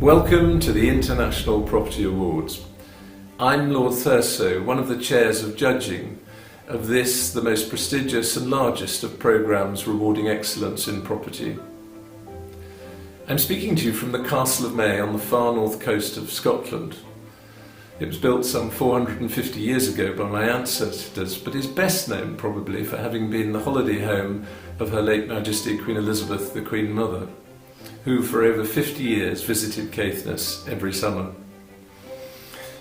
Welcome to the International Property Awards. I'm Lord Thurso, one of the chairs of judging of this, the most prestigious and largest of programmes rewarding excellence in property. I'm speaking to you from the Castle of May on the far north coast of Scotland. It was built some 450 years ago by my ancestors, but is best known probably for having been the holiday home of Her late Majesty Queen Elizabeth, the Queen Mother, who for over 50 years visited Caithness every summer.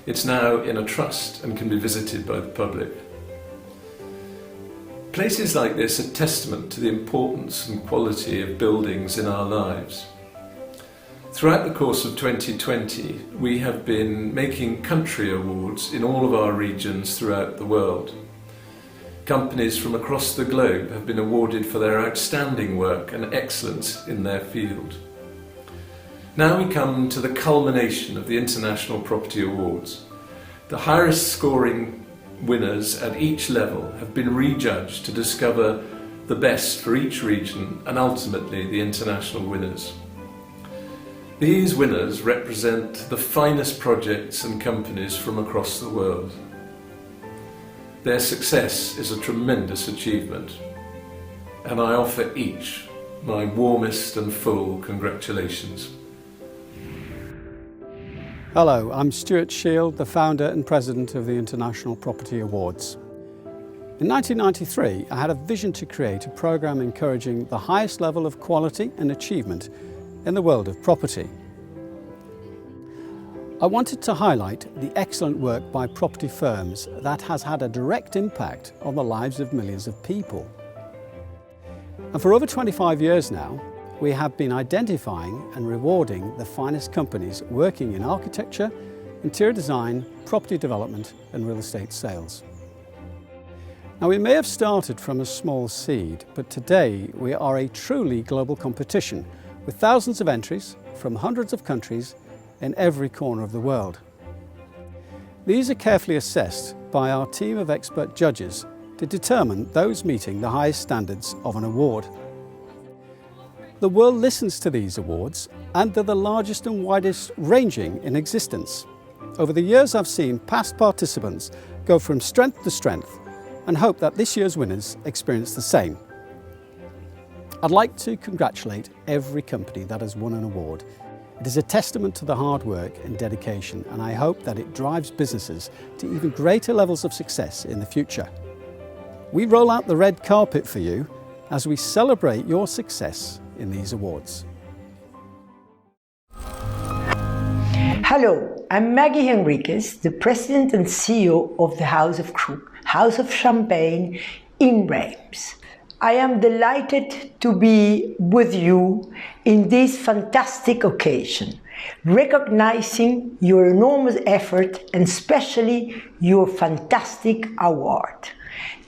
It's now in a trust and can be visited by the public. Places like this are testament to the importance and quality of buildings in our lives. Throughout the course of 2020, we have been making country awards in all of our regions throughout the world. Companies from across the globe have been awarded for their outstanding work and excellence in their field. Now we come to the culmination of the International Property Awards. The highest scoring winners at each level have been rejudged to discover the best for each region and ultimately the international winners. These winners represent the finest projects and companies from across the world. Their success is a tremendous achievement, and I offer each my warmest and full congratulations. Hello, I'm Stuart Shield, the founder and president of the International Property Awards. In 1993, I had a vision to create a programme encouraging the highest level of quality and achievement in the world of property. I wanted to highlight the excellent work by property firms that has had a direct impact on the lives of millions of people. And for over 25 years now, we have been identifying and rewarding the finest companies working in architecture, interior design, property development and real estate sales. Now, we may have started from a small seed, but today we are a truly global competition with thousands of entries from hundreds of countries in every corner of the world. These are carefully assessed by our team of expert judges to determine those meeting the highest standards of an award. The world listens to these awards, and they're the largest and widest ranging in existence. Over the years, I've seen past participants go from strength to strength and hope that this year's winners experience the same. I'd like to congratulate every company that has won an award. It is a testament to the hard work and dedication, and I hope that it drives businesses to even greater levels of success in the future. We roll out the red carpet for you as we celebrate your success in these awards. Hello, I'm Maggie Henriquez, the President and CEO of the House of Crook, House of Champagne in Reims. I am delighted to be with you in this fantastic occasion, recognizing your enormous effort and especially your fantastic award.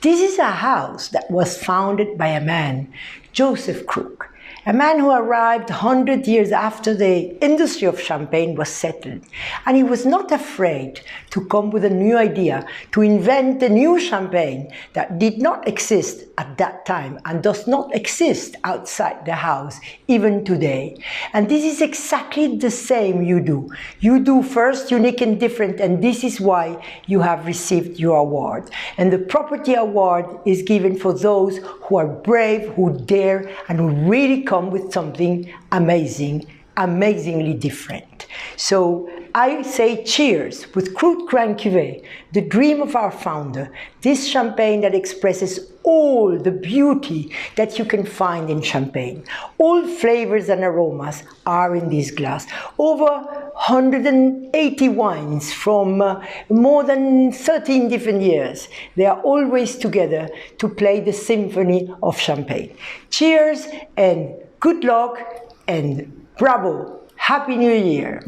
This is a house that was founded by a man, Joseph Crook, a man who arrived 100 years after the industry of champagne was settled. And he was not afraid to come with a new idea, to invent a new champagne that did not exist at that time and does not exist outside the house, even today. And this is exactly the same you do. You do first, unique and different, and this is why you have received your award. And the Property Award is given for those who are brave, who dare, and who really come with something amazing, amazingly different. So I say cheers with Crook Grand Cuvée, the dream of our founder, this champagne that expresses all the beauty that you can find in champagne. All flavors and aromas are in this glass. Over 180 wines from more than 13 different years. They are always together to play the symphony of champagne. Cheers and good luck and bravo! Happy New Year!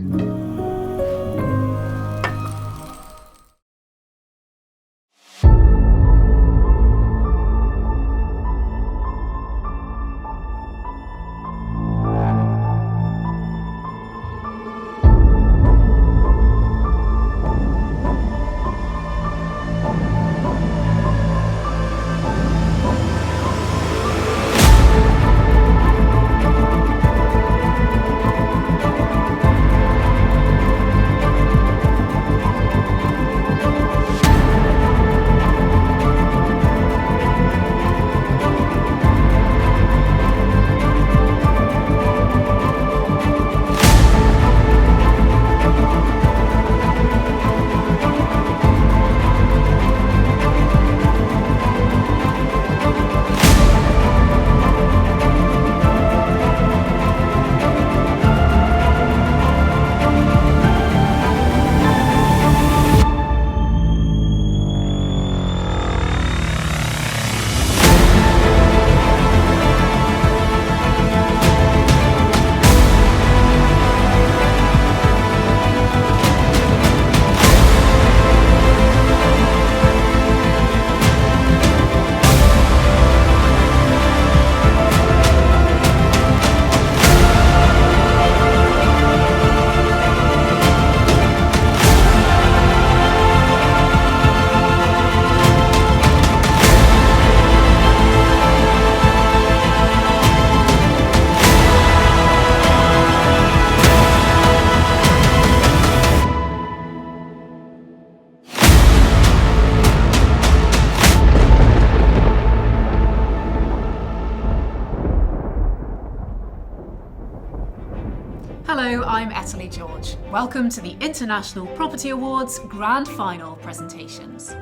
Hello, I'm Etalie George. Welcome to the International Property Awards Grand Final presentations.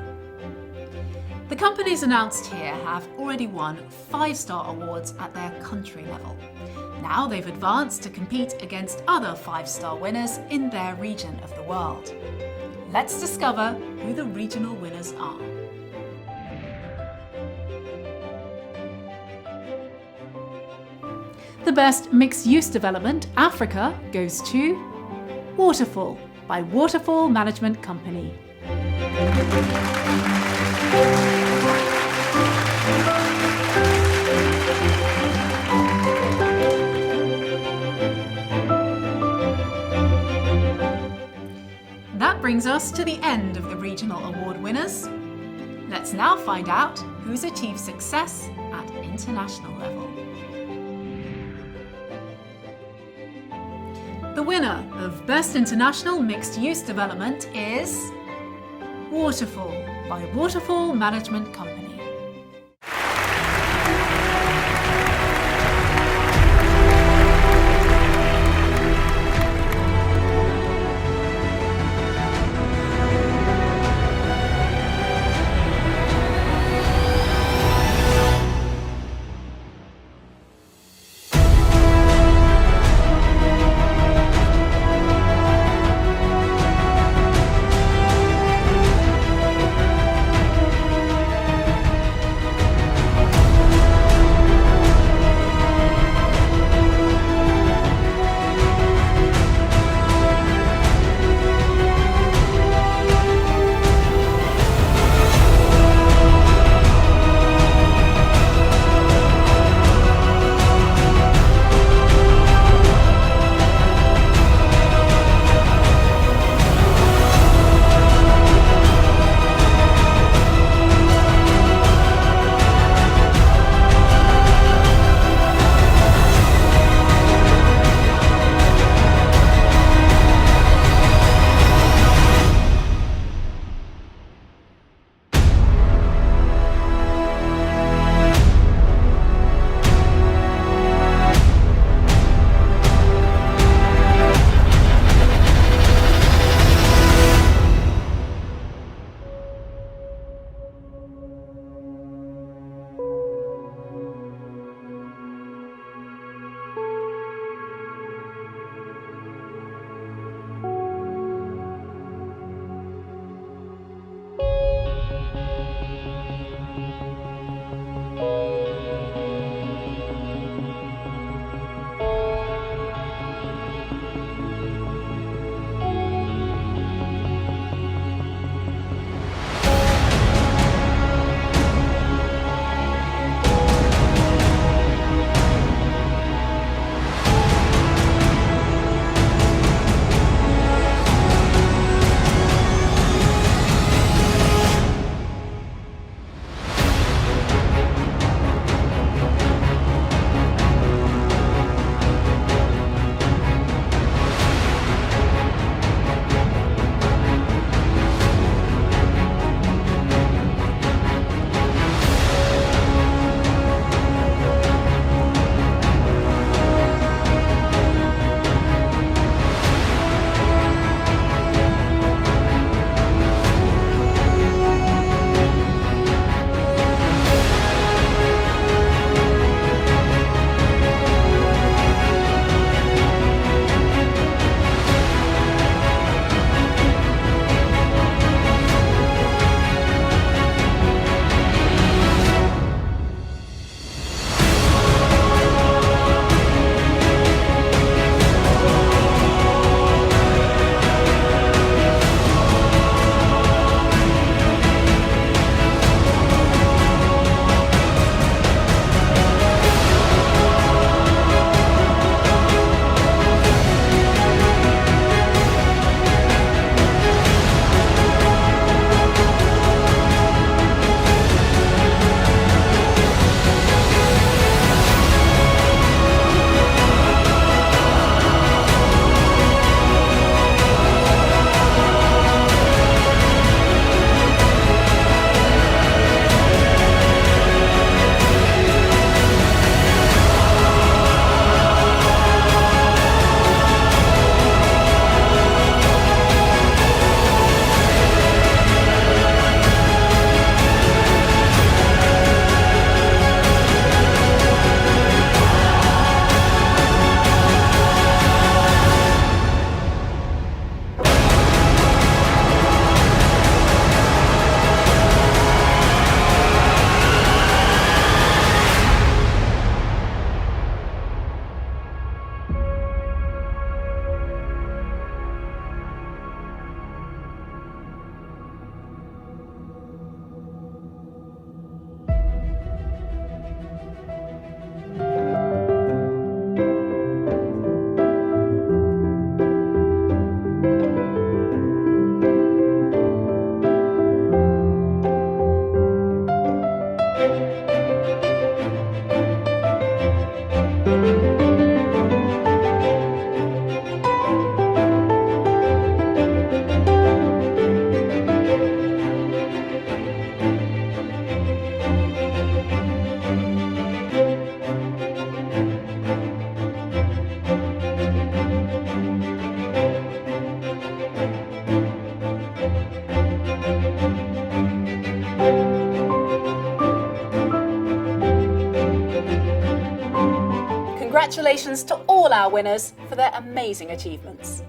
The companies announced here have already won 5-star awards at their country level. Now they've advanced to compete against other 5-star winners in their region of the world. Let's discover who the regional winners are. The best mixed-use development, Africa, goes to Waterfall by Waterfall Management Company. That brings us to the end of the regional award winners. Let's now find out who's achieved success at international level. The winner of Best International Mixed Use Development is Waterfall by Waterfall Management Company. congratulations to all our winners for their amazing achievements.